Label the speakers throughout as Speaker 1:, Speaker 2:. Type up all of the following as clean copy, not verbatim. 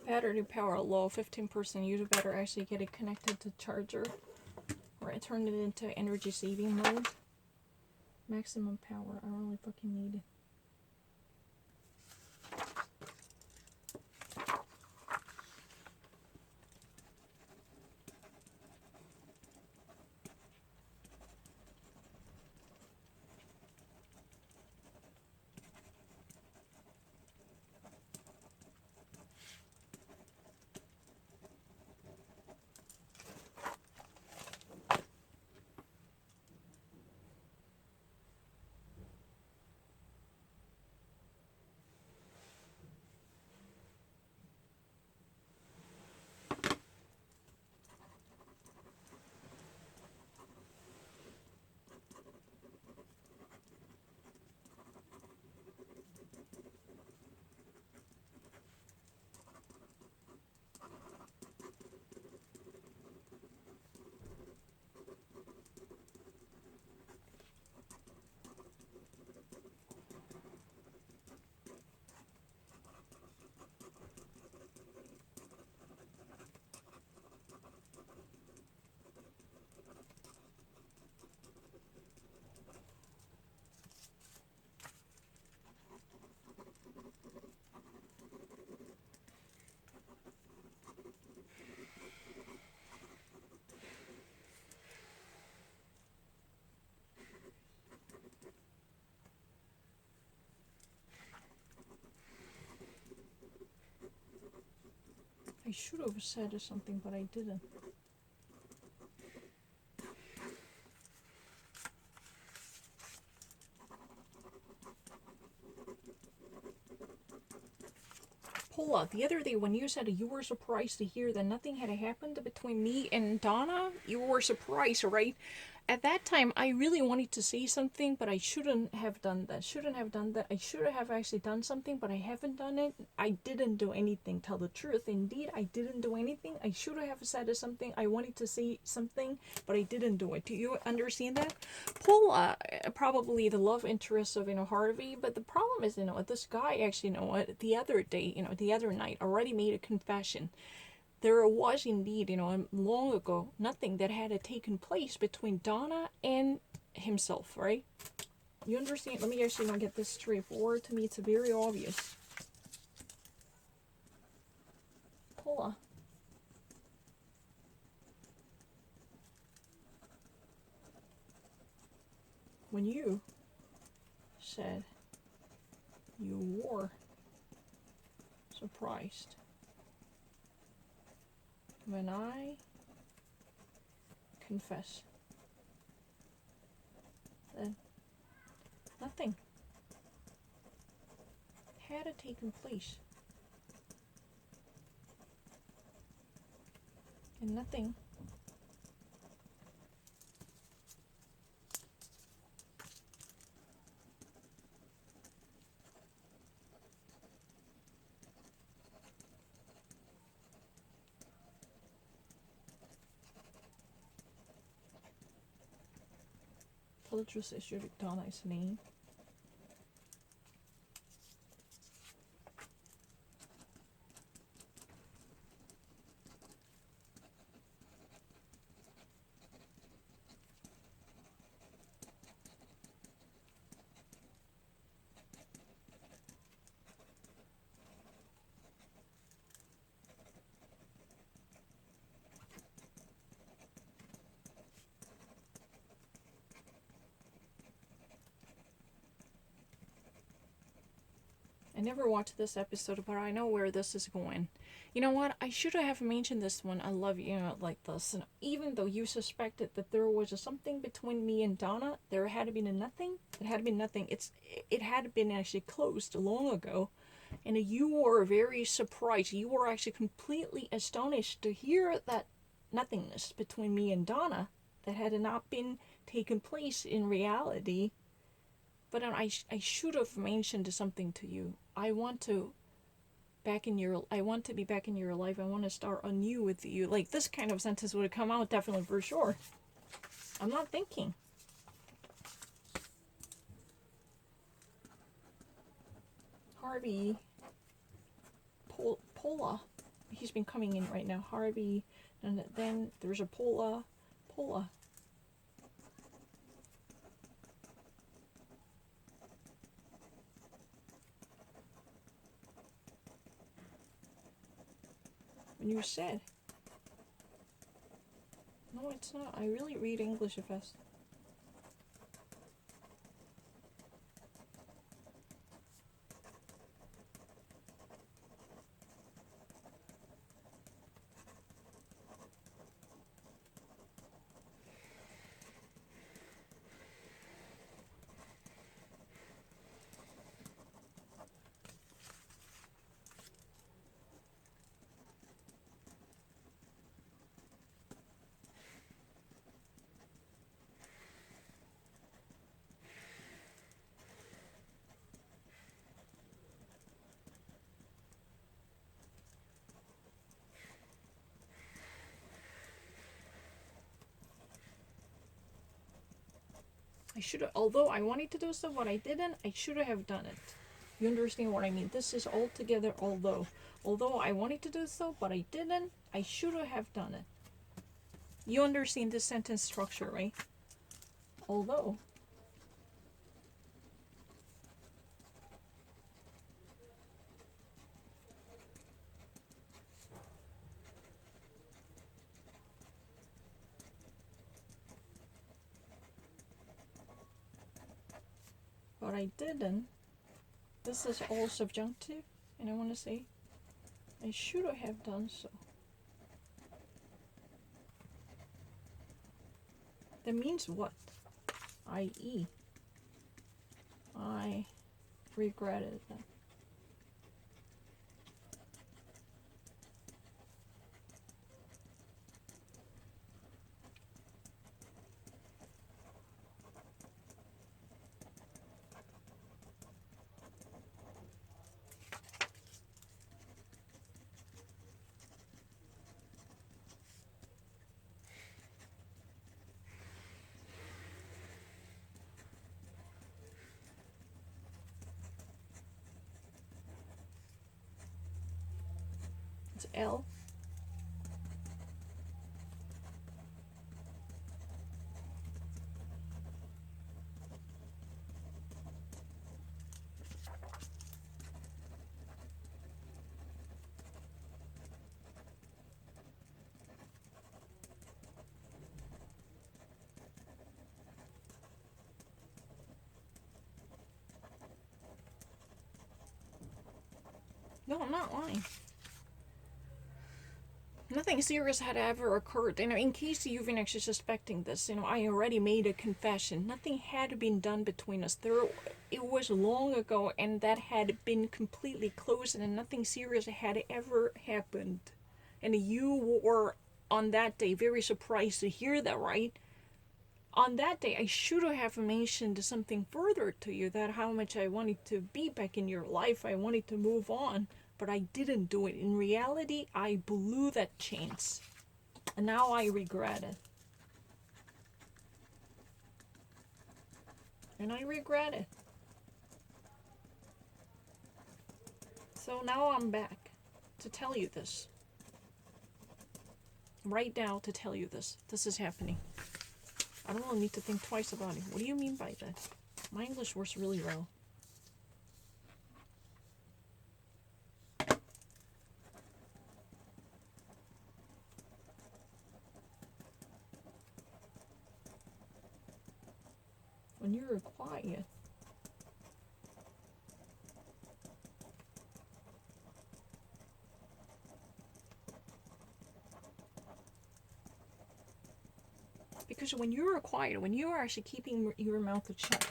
Speaker 1: Battery power low, 15%. You better actually get it connected to charger. Or I turn it into energy saving mode. Maximum power. I really fucking need it. I should have said something, but I didn't. Paula, the other day when you said you were surprised to hear that nothing had happened between me and Donna, you were surprised, right? At that time, I really wanted to say something, but I shouldn't have done that. Shouldn't have done that. I should have actually done something, but I haven't done it. I didn't do anything. Tell the truth. Indeed, I didn't do anything. I should have said something. I wanted to say something, but I didn't do it. Do you understand that? Paula, probably the love interest of Harvey, but the problem is this guy actually the other day the other night already made a confession. There was indeed long ago nothing that had taken place between Donna and himself, right? You understand? Let me actually get this straightforward. To me, it's very obvious. Paula, when you said you were surprised when I confess that nothing had taken place and nothing Tullius issued Donna's name. I never watched this episode, but I know where this is going. You know what? I should have mentioned this one. I love you, like this. And even though you suspected that there was something between me and Donna, there had been a nothing. It had been nothing. It had been actually closed long ago, and you were very surprised. You were actually completely astonished to hear that nothingness between me and Donna that had not been taken place in reality. But I should have mentioned something to you. I want to be back in your life. I want to start anew with you. Like this kind of sentence would have come out definitely for sure. I'm not thinking. Harvey, Paula, Harvey's been coming in right now. Harvey, and then there's a Paula. Paula. When you said. No, it's not. I really read English fast. I should have, although I wanted to do stuff, what I didn't, I should have done it. You understand what I mean? This is altogether although I wanted to do so, but I didn't, I should have done it. You understand this sentence structure, right? Although. But I didn't. This is all subjunctive, and I want to say I should have done so. That means what? I.e. I regretted that. It's L. No, I'm not lying. Nothing serious had ever occurred. In case you've been actually suspecting this, I already made a confession. Nothing had been done between us. It was long ago, and that had been completely closed, and nothing serious had ever happened. And you were, on that day, very surprised to hear that, right? On that day, I should have mentioned something further to you, that how much I wanted to be back in your life. I wanted to move on. But I didn't do it. In reality, I blew that chance. And now I regret it. And I regret it. So now I'm back to tell you this. Right now to tell you this. This is happening. I don't need to think twice about it. What do you mean by that? My English works really well. When you're quiet. Because when you're quiet, when you are actually keeping your mouth shut.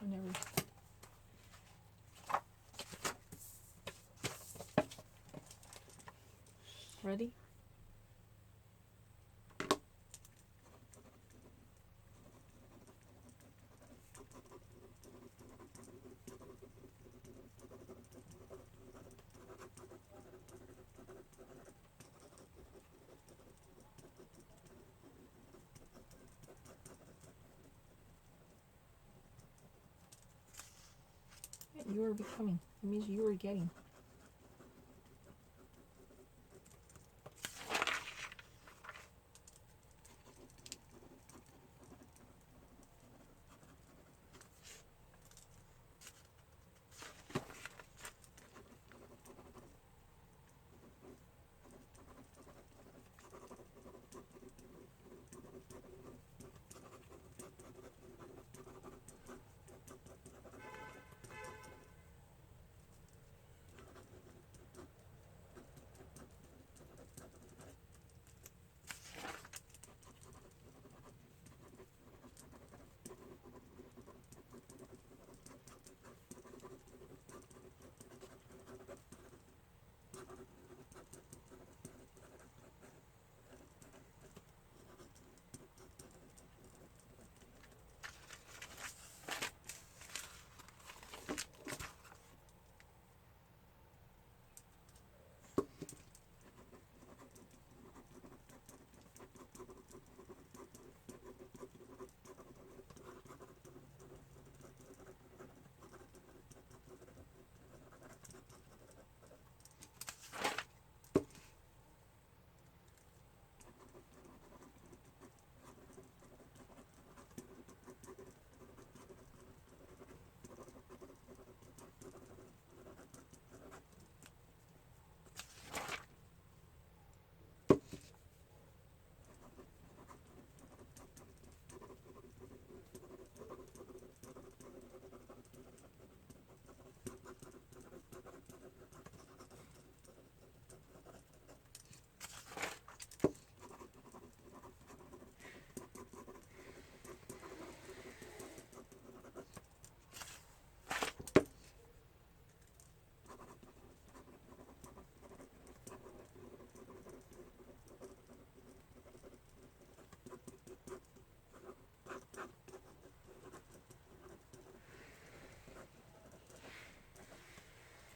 Speaker 1: I never. Ready? You are becoming. It means you are getting.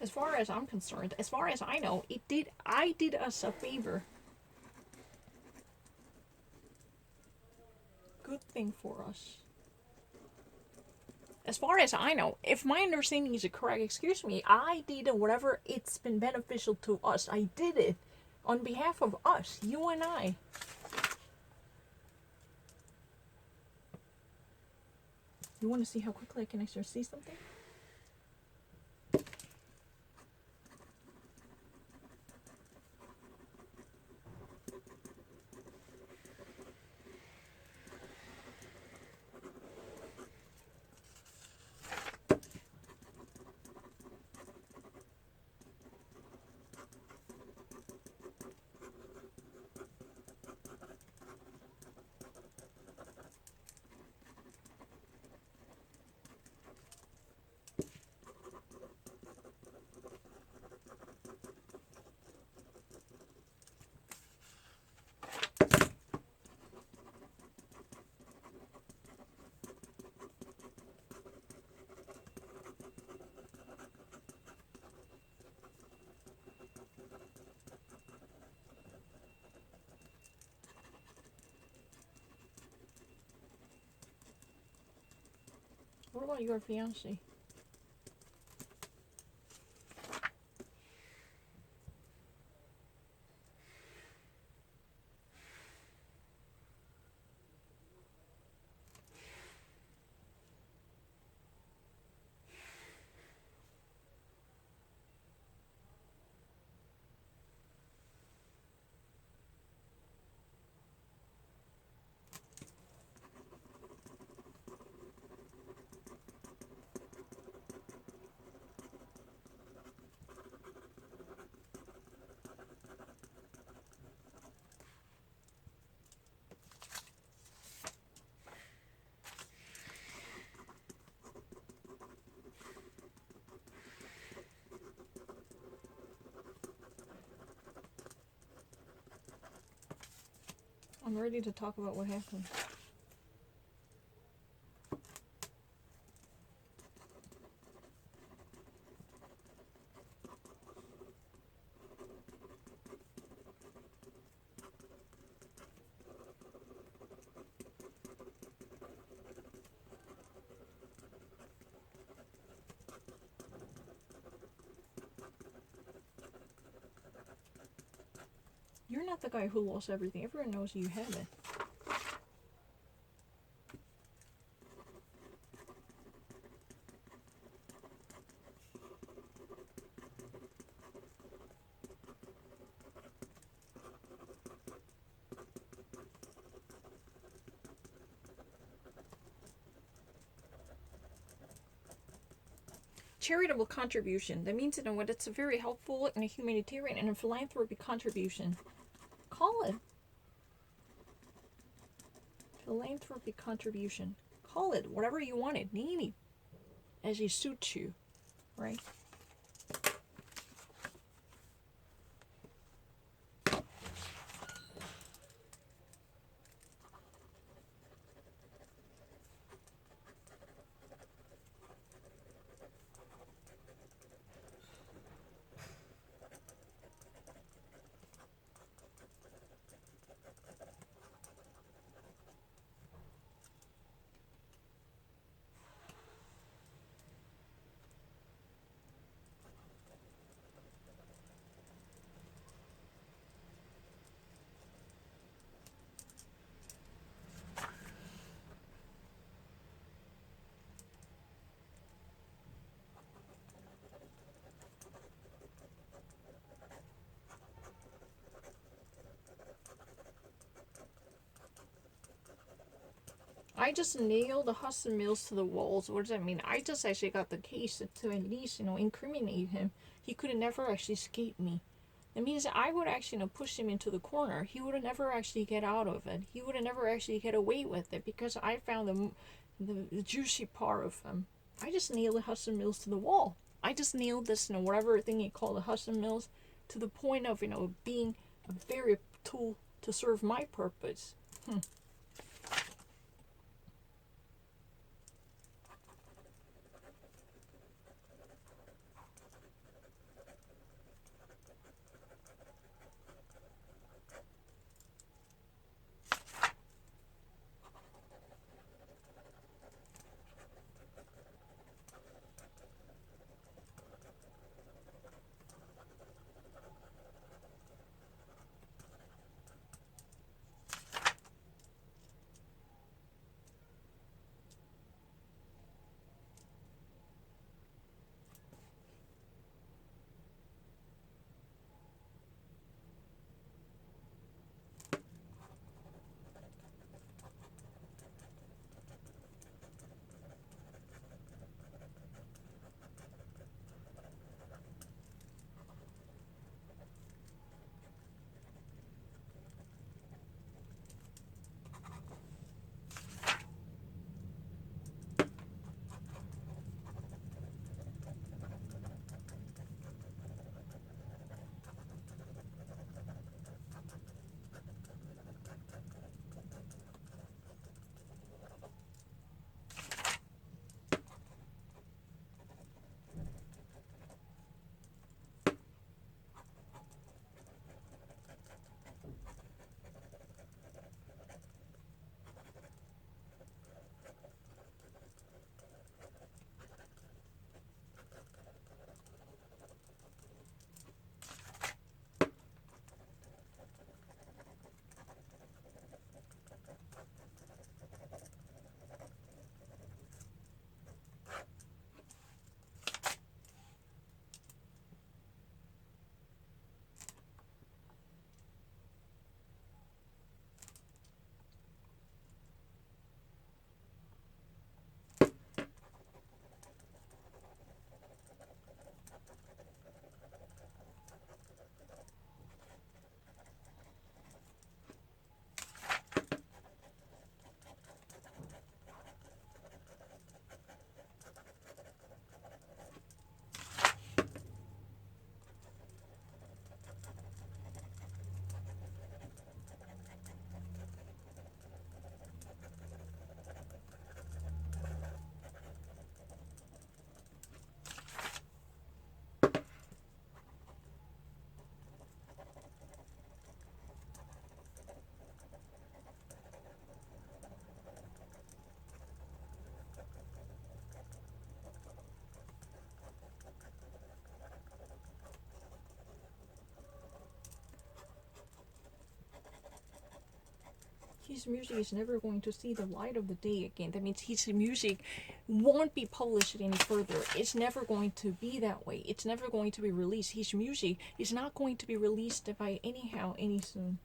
Speaker 1: As far as I'm concerned, as far as I know, I did us a favor. Good thing for us. As far as I know, if my understanding is correct, excuse me, I did whatever it's been beneficial to us. I did it on behalf of us, you and I. You want to see how quickly I can actually see something? What about your fiance? I'm ready to talk about what happened. You're not the guy who lost everything. Everyone knows you have it. Charitable contribution. That means, what it's a very helpful and a humanitarian and a philanthropy contribution. Call it. Philanthropy contribution. Call it whatever you want it. Nini. As it suits you. Right? I just nailed the Hudson Mills to the walls. What does that mean? I just actually got the case to at least, incriminate him. He could have never actually escaped me. That means that I would actually, push him into the corner. He would have never actually get out of it. He would have never actually get away with it because I found the juicy part of him. I just nailed the Hudson Mills to the wall. I just nailed this, whatever thing you call the Hudson Mills, to the point of, being a very tool to serve my purpose. his music is never going to see the light of the day again. That means his music won't be published any further. It's never going to be that way. It's never going to be released. His music is not going to be released by anyhow any soon.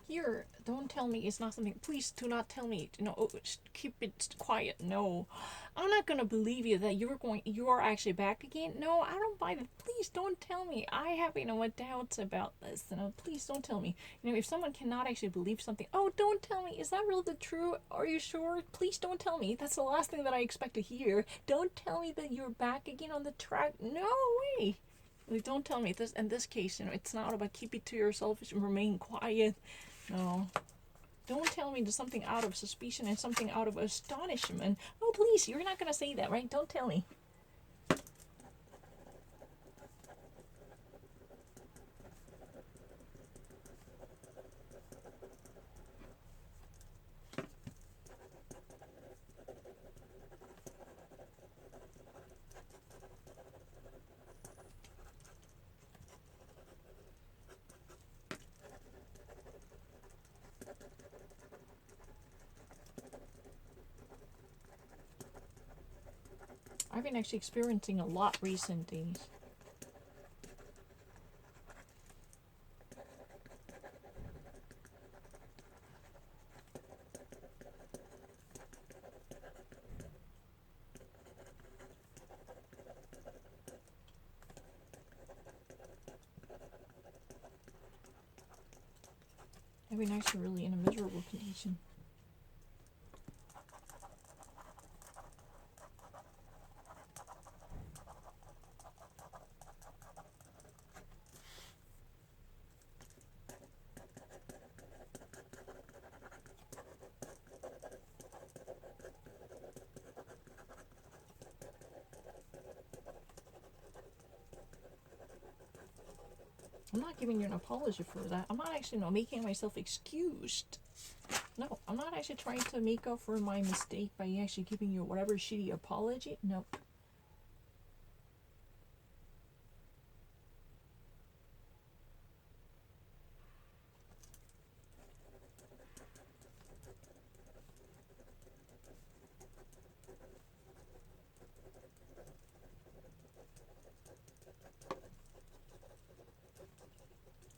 Speaker 1: Here, don't tell me it's not something. Please do not tell me. Oh, keep it quiet. No, I'm not gonna believe you that you are actually back again. No, I don't buy that. Please don't tell me. I have, what doubts about this. Please don't tell me. If someone cannot actually believe something, oh, don't tell me. Is that really true? Are you sure? Please don't tell me. That's the last thing that I expect to hear. Don't tell me that you're back again on the track. No way. Don't tell me this. In this case, it's not about keep it to yourself and remain quiet. No. Don't tell me there's something out of suspicion and something out of astonishment. Oh, please, you're not going to say that, right? Don't tell me. I've been actually experiencing a lot recent days. I've been actually really in a miserable condition. I'm not giving you an apology for that. I'm not actually making myself excused. No, I'm not actually trying to make up for my mistake by actually giving you whatever shitty apology. No.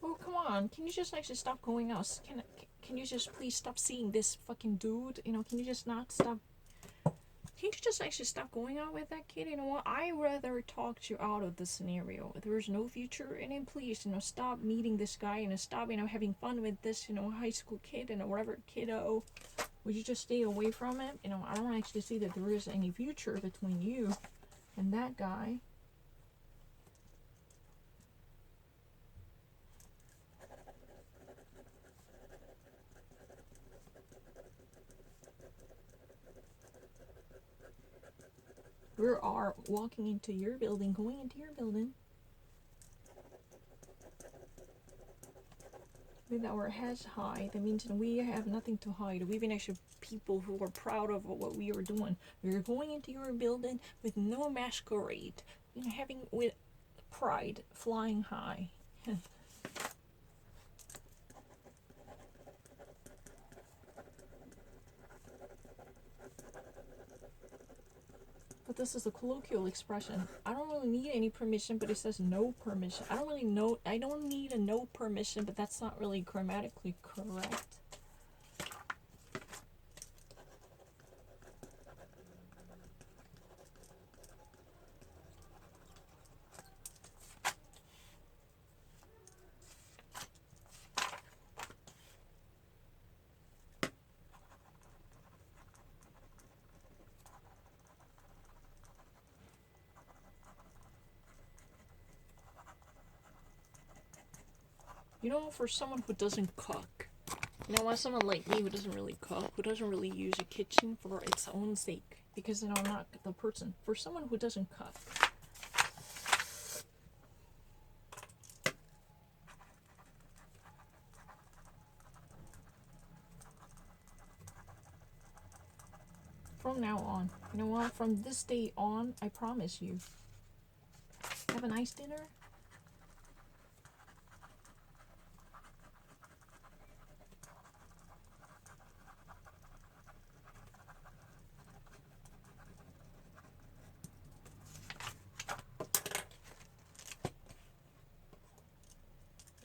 Speaker 1: Oh, come on. Can you just actually stop going out? Can you just please stop seeing this fucking dude? Can you just not stop? Can't you just actually stop going out with that kid? You know what? I rather talk you out of the scenario. There's no future in it. Please, stop meeting this guy and stop, having fun with this, high school kid and whatever kiddo. Would you just stay away from him? I don't actually see that there is any future between you and that guy. We are walking into your building, going into your building. With our heads high, that means we have nothing to hide. We've been actually people who are proud of what we are doing. We're going into your building with no masquerade, having with pride flying high. But this is a colloquial expression. I don't really need any permission, but it says no permission. I don't need a no permission, but that's not really grammatically correct. For someone who doesn't cook, someone like me who doesn't really cook, who doesn't really use a kitchen for its own sake, because, I'm not the person. For someone who doesn't cook, from now on, from this day on, I promise you, have a nice dinner.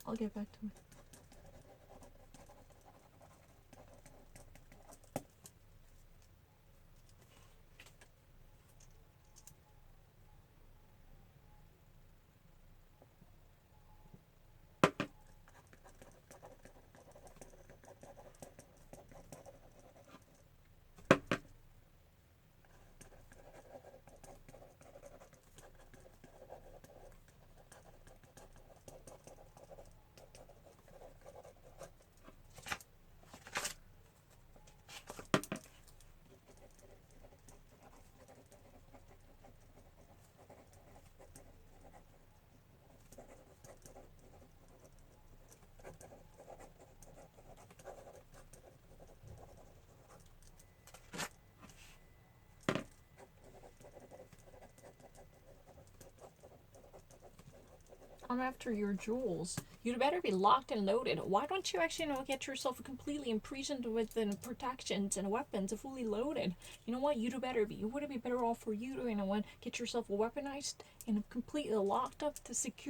Speaker 1: I'll get back to it. I'm after your jewels. You'd better be locked and loaded. Why don't you actually, get yourself completely imprisoned with the protections and weapons fully loaded? You know what? You'd better be. Would it be better off for you to, get yourself weaponized and completely locked up to secure